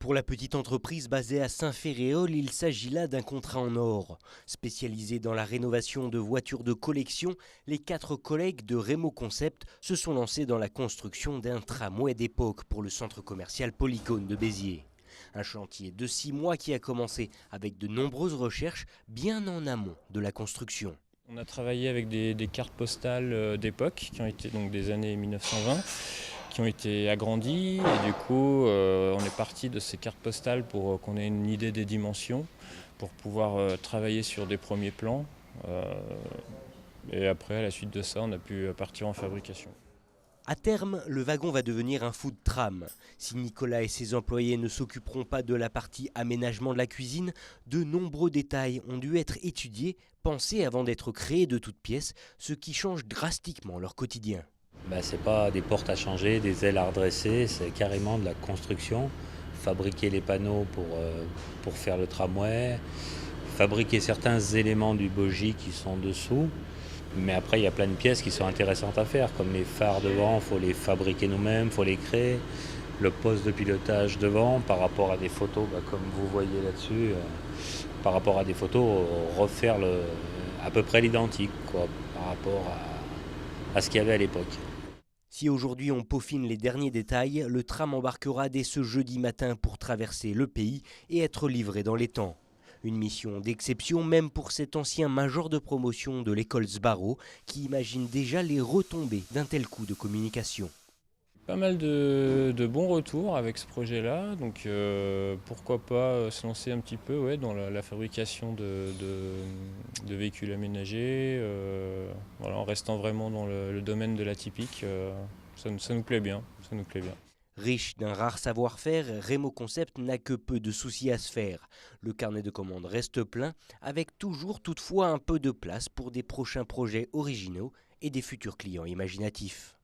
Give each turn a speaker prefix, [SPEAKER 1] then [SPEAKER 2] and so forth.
[SPEAKER 1] Pour la petite entreprise basée à Saint-Féréol, il s'agit là d'un contrat en or. Spécialisés dans la rénovation de voitures de collection, les 4 collègues de Rémo Concept se sont lancés dans la construction d'un tramway d'époque pour le centre commercial Polycône de Béziers. Un chantier de 6 mois qui a commencé avec de nombreuses recherches bien en amont de la construction.
[SPEAKER 2] On a travaillé avec des cartes postales d'époque qui ont été donc des années 1920, qui ont été agrandies et du coup on est parti de ces cartes postales pour qu'on ait une idée des dimensions, pour pouvoir travailler sur des premiers plans et après à la suite de ça on a pu partir en fabrication.
[SPEAKER 1] À terme, le wagon va devenir un food tram. Si Nicolas et ses employés ne s'occuperont pas de la partie aménagement de la cuisine, de nombreux détails ont dû être étudiés, pensés avant d'être créés de toutes pièces, ce qui change drastiquement leur quotidien.
[SPEAKER 3] C'est pas des portes à changer, des ailes à redresser, c'est carrément de la construction. Fabriquer les panneaux pour faire le tramway, fabriquer certains éléments du bogie qui sont dessous. Mais après, il y a plein de pièces qui sont intéressantes à faire, comme les phares devant, il faut les fabriquer nous-mêmes, il faut les créer. Le poste de pilotage devant, par rapport à des photos, comme vous voyez là-dessus, par rapport à des photos, refaire à peu près l'identique, par rapport à ce qu'il y avait à l'époque.
[SPEAKER 1] Si aujourd'hui on peaufine les derniers détails, le tram embarquera dès ce jeudi matin pour traverser le pays et être livré dans les temps. Une mission d'exception même pour cet ancien major de promotion de l'école Sbarro qui imagine déjà les retombées d'un tel coup de communication.
[SPEAKER 2] Pas mal de bons retours avec ce projet-là, donc pourquoi pas se lancer un petit peu dans la fabrication de véhicules aménagés, en restant vraiment dans le domaine de l'atypique, ça nous plaît bien, ça nous plaît bien.
[SPEAKER 1] Riche d'un rare savoir-faire, Rémo Concept n'a que peu de soucis à se faire. Le carnet de commandes reste plein, avec toujours toutefois un peu de place pour des prochains projets originaux et des futurs clients imaginatifs.